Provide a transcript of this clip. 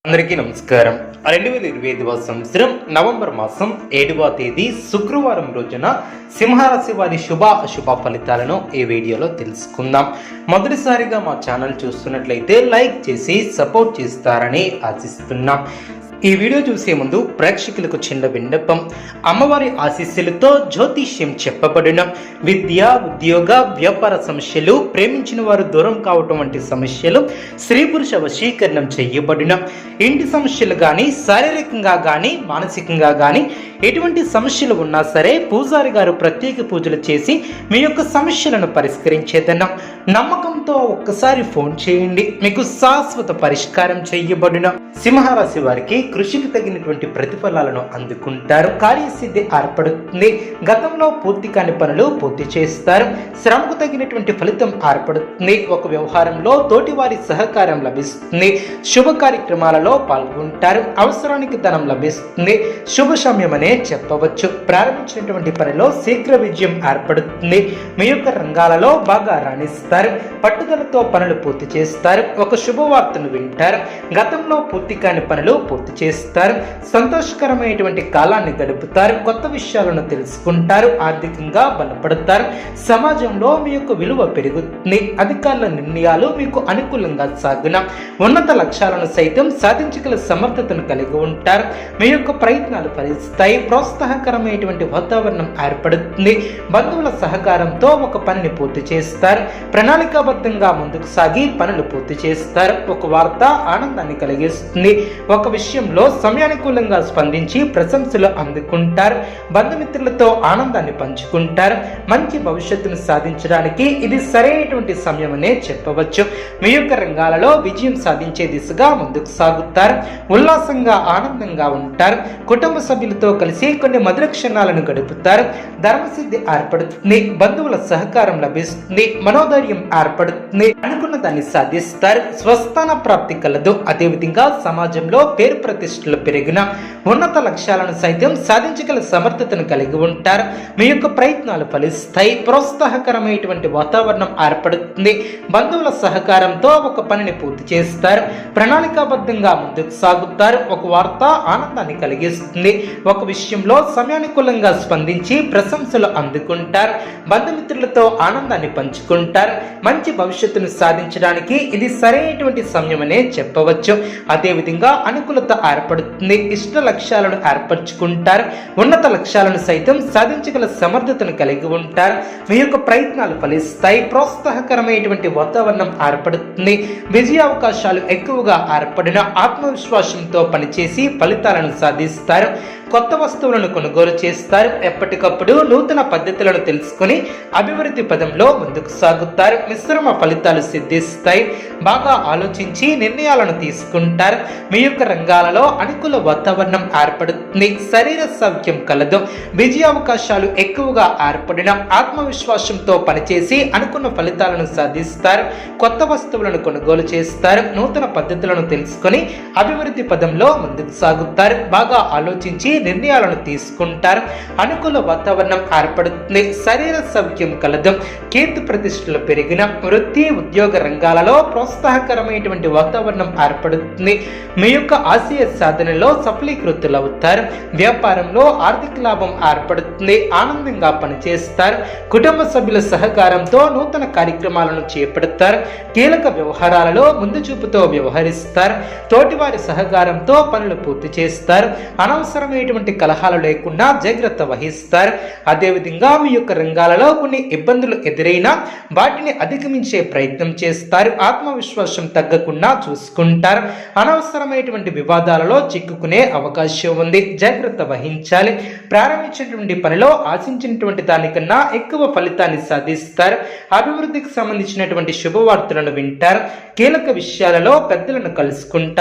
అందరికీ నమస్కారం. 2025వ సంవత్సరం నవంబర్ మాసం 7వ తేదీ శుక్రవారం రోజున సింహరాశి వారి శుభ అశుభ ఫలితాలను ఈ వీడియోలో తెలుసుకుందాం. మొదటిసారిగా మా ఛానల్ చూస్తున్నట్లయితే లైక్ చేసి సపోర్ట్ చేస్తారని ఆశిస్తున్నాం. ఈ వీడియో చూసే ముందు ప్రేక్షకులకు చిన్న విన్నపం. అమ్మవారి ఆశీస్సులతో జ్యోతిష్యం చెప్పబడిన విద్య, ఉద్యోగ, వ్యాపార సమస్యలు, ప్రేమించిన వారు దూరం కావటం వంటి సమస్యలు, స్త్రీ పురుష వశీకరణం చేయబడిన ఇంటి సమస్యలు కానీ, శారీరకంగా కానీ, మానసికంగా కానీ ఎటువంటి సమస్యలు ఉన్నా సరే పూజారి గారు ప్రత్యేక పూజలు చేసి మీ యొక్క సమస్యలను పరిష్కరించేదన్నాం. నమ్మకంతో ఒక్కసారి ఫోన్ చేయండి, మీకు శాశ్వత పరిష్కారం చేయబడిన. సింహరాశి వారికి కృషికి తగినటువంటి ప్రతిఫలాలను అందుకుంటారు. కార్యసిద్ధి ఏర్పడుతుంది. గతంలో పూర్తి కాని పనులు పూర్తి చేస్తారు. శ్రమకు తగినటువంటి ఫలితం ఏర్పడుతుంది. ఒక వ్యవహారంలో తోటి వారి సహకారం లభిస్తుంది. శుభ కార్యక్రమాలలో పాల్గొంటారు. అవసరానికి ధనం లభిస్తుంది. శుభ సమయమనే చెప్పవచ్చు. ప్రారంభించినటువంటి పనిలో శీఘ్ర విజయం ఏర్పడుతుంది. మీ యొక్క రంగాలలో బాగా రాణిస్తారు. పట్టుదలతో పనులు పూర్తి చేస్తారు. ఒక శుభవార్తను వింటారు. గతంలో పూర్తి కాని పనులు పూర్తి చేస్తారు. సంతోషకరమైనటువంటి కాలాన్ని గడుపుతారు. కొత్త విషయాలను తెలుసుకుంటారు. ఆర్థికంగా బలపడతారు. సమాజంలో మీ యొక్క విలువ పెరుగుతుంది. అధికారుల నిర్ణయాలు మీకు అనుకూలంగా సాగున ఉన్నత లక్ష్యాలను సైతం సాధించగల సమర్థతను కలిగి ఉంటారు. మీ యొక్క ప్రయత్నాలు ఫలిస్తాయి. ప్రోత్సాహకరమైనటువంటి వాతావరణం ఏర్పడుతుంది. బంధువుల సహకారంతో ఒక పనిని పూర్తి చేస్తారు. ప్రణాళికాబద్ధంగా ముందుకు సాగి పనులు పూర్తి చేస్తారు. ఒక వార్త ఆనందాన్ని కలిగిస్తుంది. ఒక విషయంలో సమయానుకూలంగా స్పందించి ప్రశంసలు అందుకుంటారు. బంధుమిత్రులతో ఆనందాన్ని పంచుకుంటారు. మంచి భవిష్యత్తును సాధించడానికి ఇది సరైనటువంటి సమయమనే చెప్పవచ్చు. మీ యొక్క రంగాలలో విజయం సాధించే దిశగా ముందుకు సాగుతారు. ఉల్లాసంగా ఆనందంగా ఉంటారు. కుటుంబ సభ్యులతో కలిసి కొన్ని మధుర క్షణాలను గడుపుతారు. ధర్మసిద్ధి ఏర్పడుతుంది. బంధువుల సహకారం లభిస్తుంది. మనోధైర్యం ఏర్పడుతుంది. అనుకున్న దాన్ని సాధిస్తారు. స్వస్థాన ప్రాప్తి కలదు. అదేవిధంగా సమాజంలో పేరు ప్రతిష్టలు పెరిగిన ఉన్నత లక్ష్యాలను సైతం సాధించగల సమర్థతను కలిగి ఉంటారు. మీ యొక్క ప్రయత్నాలు ఫలిస్తాయి. ప్రోత్సాహకరమైనటువంటి వాతావరణం ఏర్పడుతుంది. బంధువుల సహకారంతో ఒక పనిని పూర్తి చేస్తారు. ప్రణాళికాబద్ధంగా ముందుకు సాగుతారు. ఒక వార్త ఆనందాన్ని కలిగిస్తుంది. ఒక విషయంలో సమయానుకూలంగా స్పందించి ప్రశంసలు అందుకుంటారు. బంధుమిత్రులతో ఆనందాన్ని పంచుకుంటారు. మంచి భవిష్యత్తును సాధించడానికి ఇది సరైనటువంటి సమయమనే చెప్పవచ్చు. అదేవిధంగా అనుకూలత ఏర్పడుతుంది. ఇష్ట లక్ష్యాలను ఏర్పరచుకుంటారు. ఉన్నత లక్ష్యాలను సైతం సాధించగల సమర్థతను కలిగి ఉంటారు. మీ యొక్క ప్రయత్నాలు ఫలిస్తాయి. ప్రోత్సాహకరమైనటువంటి వాతావరణం ఏర్పడుతుంది. విజయ అవకాశాలు ఎక్కువగా ఏర్పడిన ఆత్మవిశ్వాసంతో పనిచేసి ఫలితాలను సాధిస్తారు. కొత్త వస్తువులను కొనుగోలు చేస్తారు. ఎప్పటికప్పుడు నూతన పద్ధతులను తెలుసుకుని అభివృద్ధి పదంలో ముందుకు సాగుతారు. మిశ్రమ ఫలితాలు సిద్ధిస్తాయి. బాగా ఆలోచించి నిర్ణయాలను తీసుకుంటారు. మీ యొక్క రంగాలలో అనుకూల వాతావరణం ఏర్పడుతుంది. శరీర సౌఖ్యం కలదు. విజయ అవకాశాలు ఎక్కువగా ఏర్పడిన ఆత్మవిశ్వాసంతో పనిచేసి అనుకున్న ఫలితాలను సాధిస్తారు. కొత్త వస్తువులను కొనుగోలు చేస్తారు. నూతన పద్ధతులను తెలుసుకుని అభివృద్ధి పదంలో ముందుకు సాగుతారు. బాగా ఆలోచించి నిర్ణయాలను తీసుకుంటారు. అనుకూల వాతావరణం ఏర్పడుతుంది. శరీర సౌఖ్యం కలదు. కీర్తి ప్రతిష్టలు పెరిగిన వృత్తి, ఉద్యోగ రంగాలలో ప్రోత్సాహకరమైనటువంటి వాతావరణం ఏర్పడుతుంది. మీ యొక్క ఆశయ సాధనలో సఫలీకృతులవుతారు. వ్యాపారంలో ఆర్థిక లాభం ఏర్పడుతుంది. ఆనందంగా పనిచేస్తారు. కుటుంబ సభ్యుల సహకారంతో నూతన కార్యక్రమాలను చేపడతారు. కీలక వ్యవహారాలలో ముందు చూపుతో వ్యవహరిస్తారు. తోటివారి సహకారంతో పనులు పూర్తి చేస్తారు. అనవసరమైనటువంటి కలహాలు లేకుండా జాగ్రత్త వహిస్తారు. అదేవిధంగా మీ యొక్క రంగాలలో కొన్ని ఇబ్బందులు ఎదురైనా వాటిని అధిగమించే ప్రయత్నం చేస్తారు. ఆత్మవిశ్వాసం తగ్గకుండా చూసుకుంటారు. అనవసరమైనటువంటి వివాదాలలో చిక్కుకునే అవకాశం ఉంది. జాగ్రత్త వహించాలి. ప్రారంభించినటువంటి పనిలో ఆశించినటువంటి దానికన్నా ఎక్కువ ఫలితాన్ని సాధిస్తారు. అభివృద్ధికి సంబంధించినటువంటి శుభవార్తలను వింటారు. కీలక విషయాలలో పెద్దలను కలుసుకుంటారు.